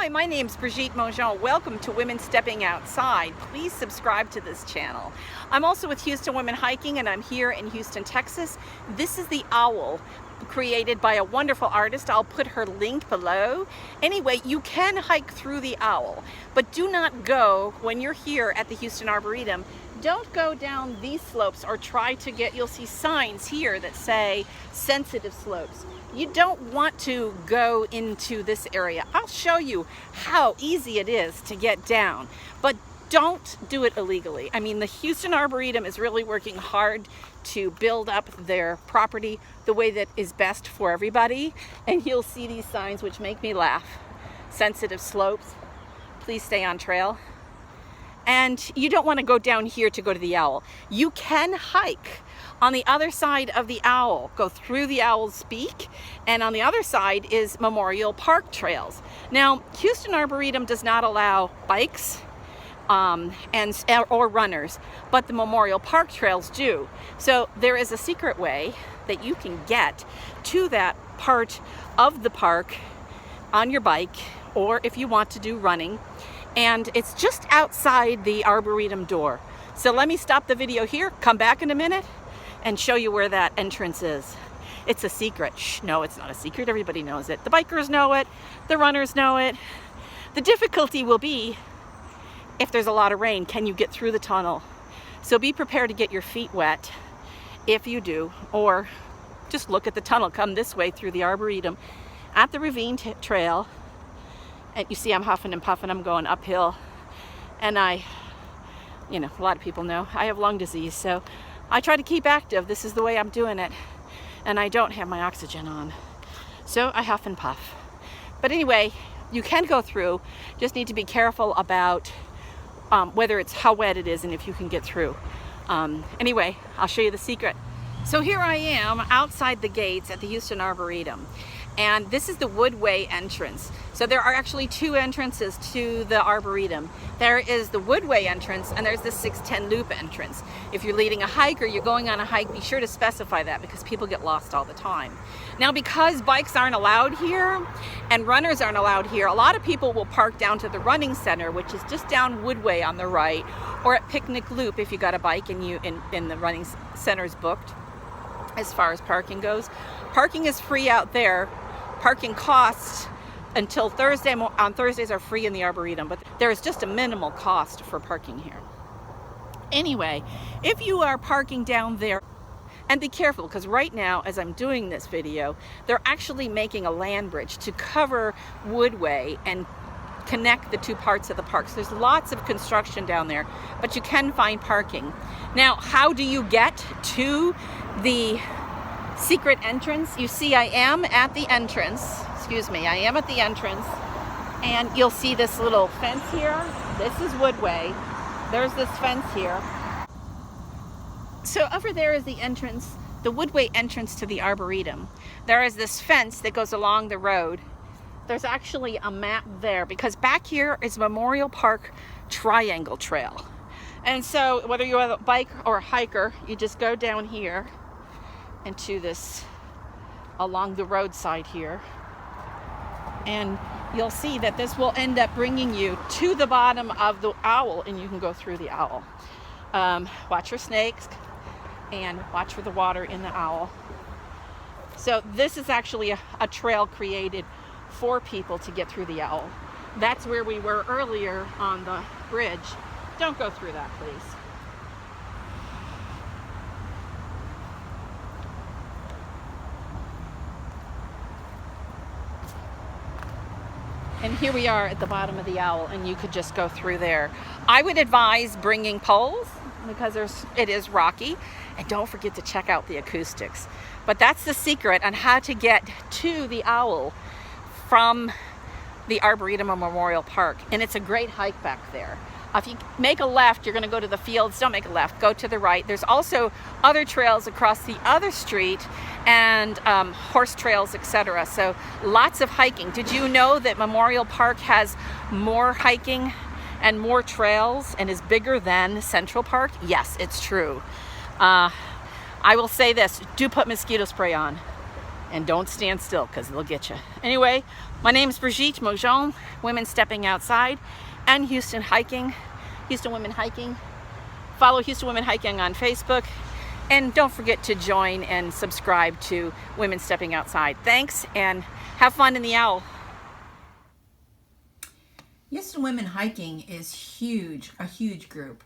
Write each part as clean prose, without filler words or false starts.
Hi, my name's Brigitte Mongeon. Welcome to Women Stepping Outside. Please subscribe to this channel. I'm also with Houston Women Hiking, and I'm here in Houston, Texas. This is the owl created by a wonderful artist. I'll put her link below. Anyway, you can hike through the owl, but do not go when you're here at the Houston Arboretum. Don't go down these slopes or try to get, you'll see signs here that say sensitive slopes. You don't want to go into this area. I'll show you how easy it is to get down, but don't do it illegally. I mean, the Houston Arboretum is really working hard to build up their property the way that is best for everybody. And you'll see these signs which make me laugh. Sensitive slopes, please stay on trail. And you don't want to go down here to go to the owl. You can hike on the other side of the owl, go through the owl's beak, and on the other side is Memorial Park trails. Now, Houston Arboretum does not allow bikes or runners, but the Memorial Park trails do. So there is a secret way that you can get to that part of the park on your bike, or if you want to do running, and it's just outside the Arboretum door. So let me stop the video here, come back in a minute, and show you where that entrance is. It's a secret. Shh, no, it's not a secret. Everybody knows it. The bikers know it. The runners know it. The difficulty will be if there's a lot of rain, can you get through the tunnel? So be prepared to get your feet wet if you do, or just look at the tunnel. Come this way through the Arboretum at the Ravine Trail. And you see I'm huffing and puffing. I'm going uphill. And a lot of people know I have lung disease, so I try to keep active. This is the way I'm doing it. And I don't have my oxygen on. So I huff and puff. But anyway, you can go through. Just need to be careful about whether it's how wet it is and if you can get through. Anyway, I'll show you the secret. So here I am outside the gates at the Houston Arboretum. And this is the Woodway entrance. So there are actually two entrances to the Arboretum. There is the Woodway entrance and there's the 610 Loop entrance. If you're leading a hike or you're going on a hike, be sure to specify that because people get lost all the time. Now, because bikes aren't allowed here and runners aren't allowed here, a lot of people will park down to the running center, which is just down Woodway on the right, or at Picnic Loop if you got a bike and in the running center is booked. As far as parking goes, parking is free out there. Parking costs until Thursday, on Thursdays are free in the Arboretum, but there is just a minimal cost for parking here. Anyway, if you are parking down there, and be careful because right now as I'm doing this video, they're actually making a land bridge to cover Woodway and connect the two parts of the park. So there's lots of construction down there, but you can find parking. Now, how do you get to the secret entrance? You see I am at the entrance. I am at the entrance, and you'll see this little fence here. This is Woodway. There's this fence here. So over there is the entrance, the Woodway entrance to the Arboretum. There is this fence that goes along the road. There's actually a map there because back here is Memorial Park Triangle Trail. And so whether you're a bike or a hiker, you just go down here into this, along the roadside here, and you'll see that this will end up bringing you to the bottom of the owl, and you can go through the owl. Watch for snakes and watch for the water in the owl. So this is actually a trail created for people to get through the owl. That's where we were earlier on the bridge. Don't go through that, please. And here we are at the bottom of the owl, and you could just go through there. I would advise bringing poles because it is rocky, and don't forget to check out the acoustics. But that's the secret on how to get to the owl from the Arboretum Memorial Park, and it's a great hike back there. If you make a left, you're going to go to the fields. Don't make a left, go to the right. There's also other trails across the other street and horse trails, etc. So lots of hiking. Did you know that Memorial Park has more hiking and more trails and is bigger than Central Park? Yes, it's true. I will say this, do put mosquito spray on. And don't stand still, because they'll get you. Anyway, my name is Brigitte Mojon, Women Stepping Outside, and Houston Hiking, Houston Women Hiking. Follow Houston Women Hiking on Facebook. And don't forget to join and subscribe to Women Stepping Outside. Thanks, and have fun in the owl. Houston Women Hiking is huge, a huge group.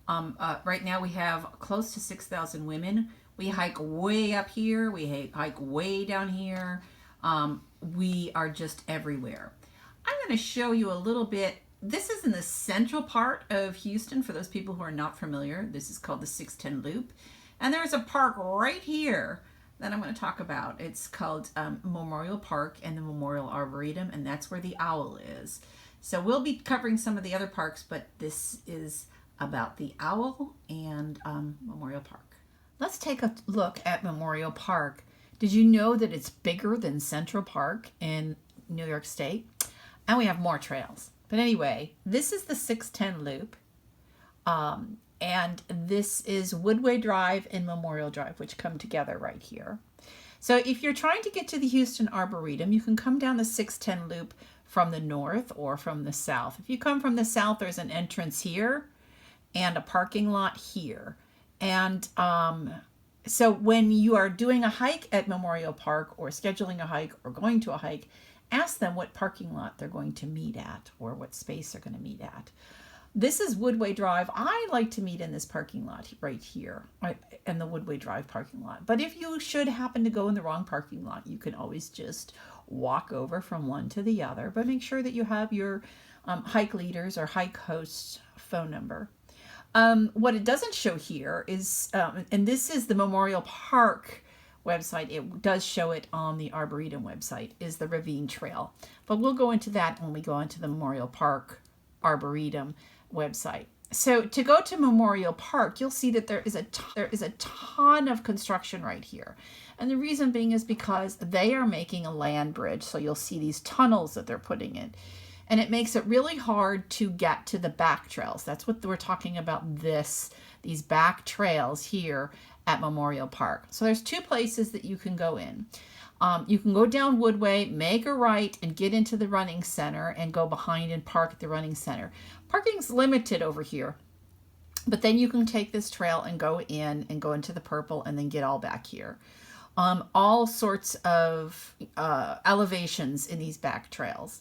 Right now we have close to 6,000 women. We hike way up here. We hike way down here. We are just everywhere. I'm going to show you a little bit. This is in the central part of Houston for those people who are not familiar. This is called the 610 Loop. And there's a park right here that I'm going to talk about. It's called Memorial Park and the Memorial Arboretum, and that's where the owl is. So we'll be covering some of the other parks, but this is about the owl and Memorial Park. Let's take a look at Memorial Park. Did you know that it's bigger than Central Park in New York State? And we have more trails. But anyway, this is the 610 Loop. And this is Woodway Drive and Memorial Drive, which come together right here. So if you're trying to get to the Houston Arboretum, you can come down the 610 Loop from the north or from the south. If you come from the south, there's an entrance here and a parking lot here. And so when you are doing a hike at Memorial Park or scheduling a hike or going to a hike, ask them what parking lot they're going to meet at or what space they're going to meet at. This is Woodway Drive. I like to meet in this parking lot right here, in the Woodway Drive parking lot. But if you should happen to go in the wrong parking lot, you can always just walk over from one to the other. But make sure that you have your hike leaders or hike hosts phone number. What it doesn't show here is, and this is the Memorial Park website, it does show it on the Arboretum website, is the Ravine Trail. But we'll go into that when we go into the Memorial Park Arboretum website. So to go to Memorial Park, you'll see that there is a ton of construction right here. And the reason being is because they are making a land bridge. So you'll see these tunnels that they're putting in. And it makes it really hard to get to the back trails. That's what we're talking about, these back trails here at Memorial Park. So there's two places that you can go in. You can go down Woodway, make a right, and get into the running center and go behind and park at the running center. Parking's limited over here, but then you can take this trail and go in and go into the purple and then get all back here. All sorts of elevations in these back trails.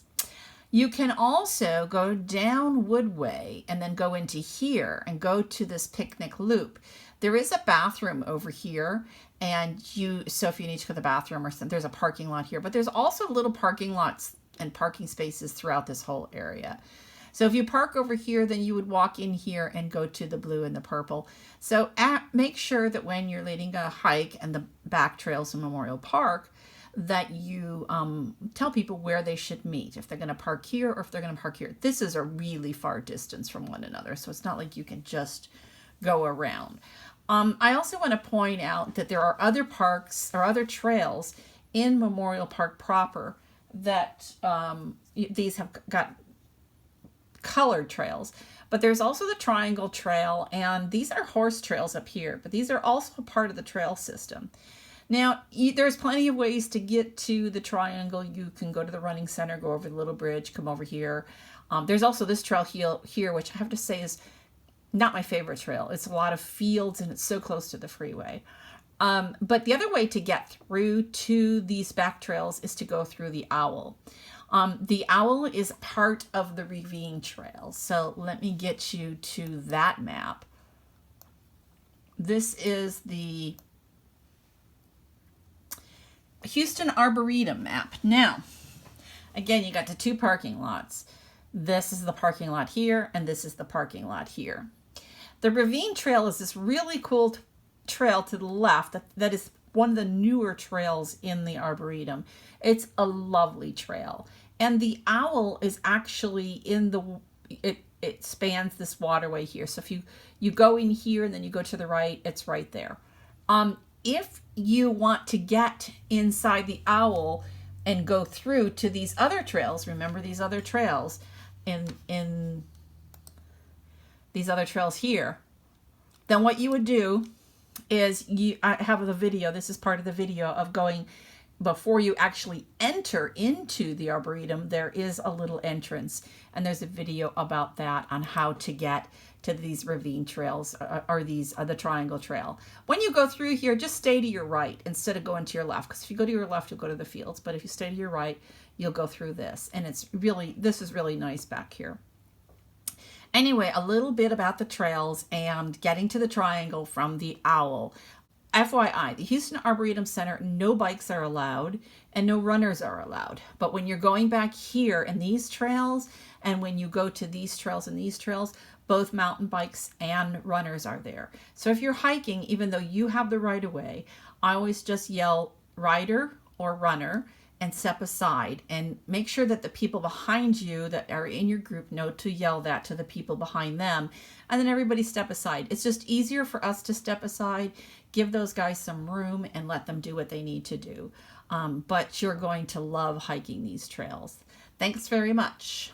You can also go down Woodway and then go into here and go to this picnic loop. There is a bathroom over here, and so if you need to go to the bathroom or something, there's a parking lot here, but there's also little parking lots and parking spaces throughout this whole area. So if you park over here, then you would walk in here and go to the blue and the purple. So make sure that when you're leading a hike and the back trails in Memorial Park, that you tell people where they should meet, if they're going to park here or if they're going to park here. This is a really far distance from one another, so it's not like you can just go around. I also want to point out that there are other parks or other trails in Memorial Park proper that these have got colored trails, but there's also the Triangle Trail, and these are horse trails up here, but these are also part of the trail system. Now, there's plenty of ways to get to the Triangle. You can go to the running center, go over the little bridge, come over here. There's also this trail here, which I have to say is not my favorite trail. It's a lot of fields and it's so close to the freeway. But the other way to get through to these back trails is to go through the Owl. The Owl is part of the Ravine Trail. So let me get you to that map. This is the Houston Arboretum map. Now, again, you got the two parking lots. This is the parking lot here, and this is the parking lot here. The Ravine Trail is this really cool trail to the left that is one of the newer trails in the Arboretum. It's a lovely trail. And the Owl is actually in it spans this waterway here. So if you go in here and then you go to the right, it's right there. If you want to get inside the Owl and go through to these other trails, remember these other trails in these other trails here, then what you would do is I have the video, this is part of the video of going before you actually enter into the Arboretum, there is a little entrance, and there's a video about that on how to get to these ravine trails, or the Triangle Trail. When you go through here, just stay to your right instead of going to your left, because if you go to your left, you'll go to the fields, but if you stay to your right, you'll go through this, and this is really nice back here. Anyway, a little bit about the trails and getting to the Triangle from the Owl. FYI, the Houston Arboretum Center, no bikes are allowed and no runners are allowed. But when you're going back here in these trails, and when you go to these trails and these trails, both mountain bikes and runners are there. So if you're hiking, even though you have the right of way, I always just yell rider or runner and step aside, and make sure that the people behind you that are in your group know to yell that to the people behind them, and then everybody step aside. It's just easier for us to step aside, give those guys some room, and let them do what they need to do. But you're going to love hiking these trails. Thanks very much.